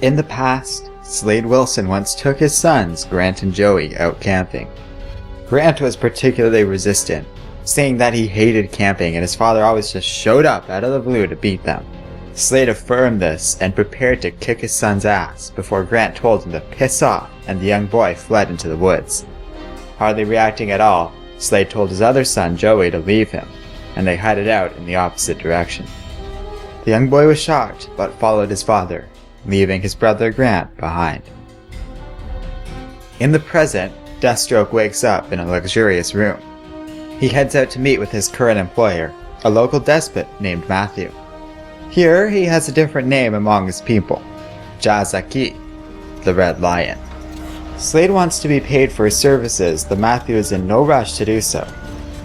In the past, Slade Wilson once took his sons, Grant and Joey, out camping. Grant was particularly resistant, saying that he hated camping and his father always just showed up out of the blue to beat them. Slade affirmed this and prepared to kick his son's ass before Grant told him to piss off and the young boy fled into the woods. Hardly reacting at all, Slade told his other son Joey to leave him, and they headed out in the opposite direction. The young boy was shocked but followed his father, leaving his brother Grant behind. In the present, Deathstroke wakes up in a luxurious room. He heads out to meet with his current employer, a local despot named Matthew. Here, he has a different name among his people, Jazaki, the Red Lion. Slade wants to be paid for his services, though Matthew is in no rush to do so.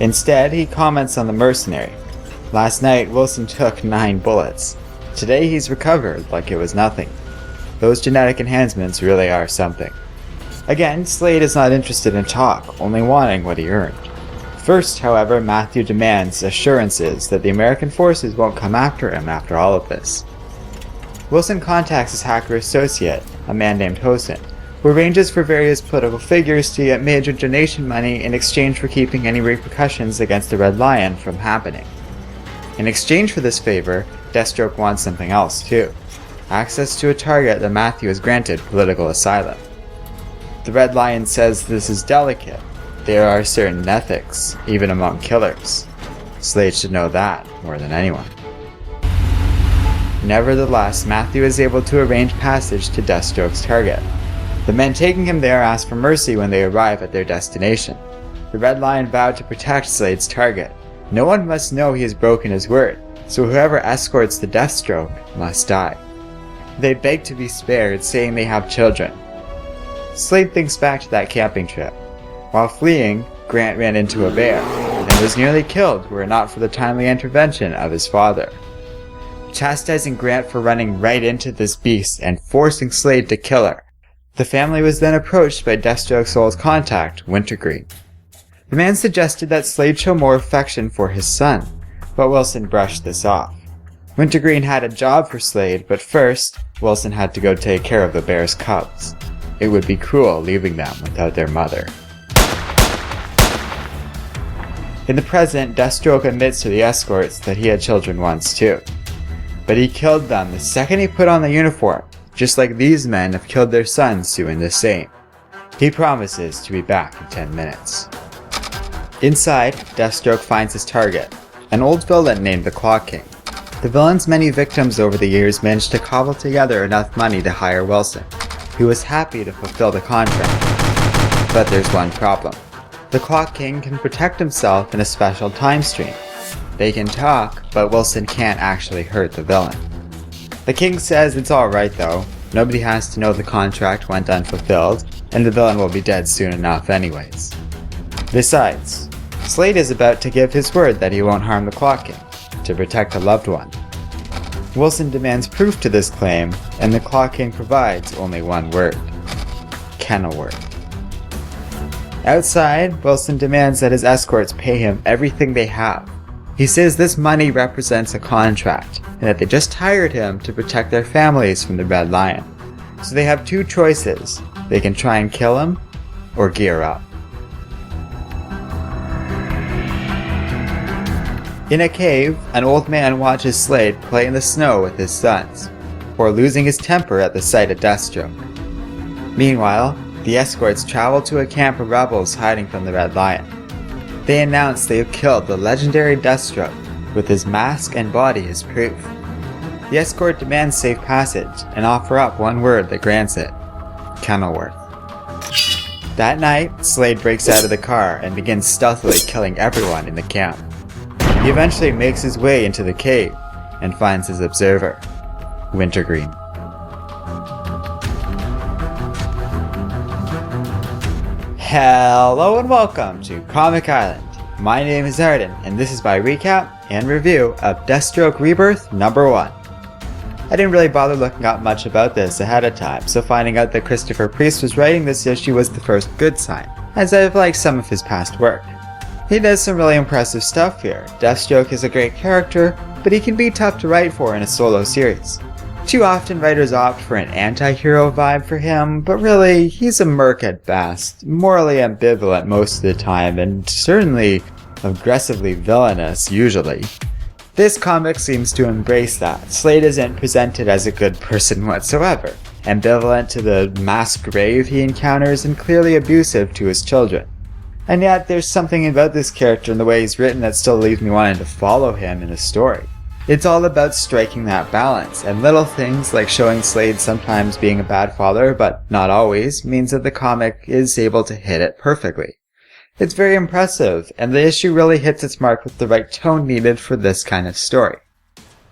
Instead, he comments on the mercenary. Last night, Wilson took 9 bullets. Today he's recovered like it was nothing. Those genetic enhancements really are something. Again, Slade is not interested in talk, only wanting what he earned. First, however, Matthew demands assurances that the American forces won't come after him after all of this. Wilson contacts his hacker associate, a man named Hosen, who arranges for various political figures to get major donation money in exchange for keeping any repercussions against the Red Lion from happening. In exchange for this favor, Deathstroke wants something else too: access to a target that Matthew has granted political asylum. The Red Lion says this is delicate. There are certain ethics, even among killers. Slade should know that more than anyone. Nevertheless, Matthew is able to arrange passage to Deathstroke's target. The men taking him there ask for mercy when they arrive at their destination. The Red Lion vowed to protect Slade's target. No one must know he has broken his word, so whoever escorts the Deathstroke must die. They beg to be spared, saying they have children. Slade thinks back to that camping trip. While fleeing, Grant ran into a bear, and was nearly killed were it not for the timely intervention of his father. Chastising Grant for running right into this beast and forcing Slade to kill her, the family was then approached by Deathstroke's old contact, Wintergreen. The man suggested that Slade show more affection for his son, but Wilson brushed this off. Wintergreen had a job for Slade, but first, Wilson had to go take care of the bear's cubs. It would be cruel leaving them without their mother. In the present, Deathstroke admits to the escorts that he had children once too. But he killed them the second he put on the uniform, just like these men have killed their sons doing the same. He promises to be back in 10 minutes. Inside, Deathstroke finds his target, an old villain named the Claw King. The villain's many victims over the years managed to cobble together enough money to hire Wilson, who was happy to fulfill the contract. But there's one problem. The Claw King can protect himself in a special time stream. They can talk, but Wilson can't actually hurt the villain. The king says it's alright though, nobody has to know the contract went unfulfilled, and the villain will be dead soon enough anyways. Besides, Slade is about to give his word that he won't harm the Claw King, to protect a loved one. Wilson demands proof to this claim, and the Claw King provides only one word: Kenilworth. Outside, Wilson demands that his escorts pay him everything they have. He says this money represents a contract, and that they just hired him to protect their families from the Red Lion. So they have two choices: they can try and kill him, or gear up. In a cave, an old man watches Slade play in the snow with his sons, before losing his temper at the sight of Deathstroke. Meanwhile, the escorts travel to a camp of rebels hiding from the Red Lion. They announce they have killed the legendary Deathstroke, with his mask and body as proof. The escort demands safe passage, and offer up one word that grants it: Kenilworth. That night, Slade breaks out of the car and begins stealthily killing everyone in the camp. He eventually makes his way into the cave, and finds his observer, Wintergreen. Hello and welcome to Comic Island. My name is Arden, and this is my recap and review of Deathstroke Rebirth number 1. I didn't really bother looking up much about this ahead of time, so finding out that Christopher Priest was writing this issue was the first good sign, as I've liked some of his past work. He does some really impressive stuff here. Deathstroke is a great character, but he can be tough to write for in a solo series. Too often writers opt for an anti-hero vibe for him, but really, he's a merc at best, morally ambivalent most of the time, and certainly aggressively villainous usually. This comic seems to embrace that. Slade isn't presented as a good person whatsoever, ambivalent to the mass grave he encounters and clearly abusive to his children. And yet, there's something about this character and the way he's written that still leaves me wanting to follow him in the story. It's all about striking that balance, and little things like showing Slade sometimes being a bad father, but not always, means that the comic is able to hit it perfectly. It's very impressive, and the issue really hits its mark with the right tone needed for this kind of story.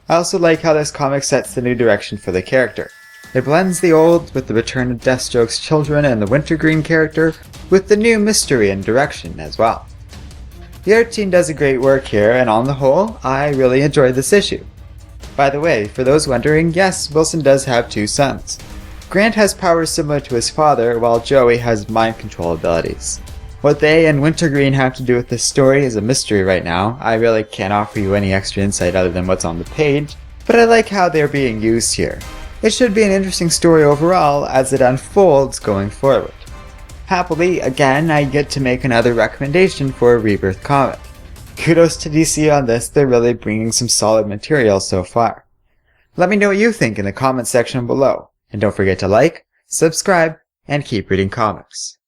I also like how this comic sets the new direction for the character. It blends the old with the return of Deathstroke's children and the Wintergreen character, with the new mystery and direction as well. The art team does a great work here, and on the whole, I really enjoyed this issue. By the way, for those wondering, yes, Wilson does have two sons. Grant has powers similar to his father, while Joey has mind control abilities. What they and Wintergreen have to do with this story is a mystery right now. I really can't offer you any extra insight other than what's on the page, but I like how they're being used here. It should be an interesting story overall as it unfolds going forward. Happily, again, I get to make another recommendation for a Rebirth comic. Kudos to DC on this, they're really bringing some solid material so far. Let me know what you think in the comments section below, and don't forget to like, subscribe, and keep reading comics.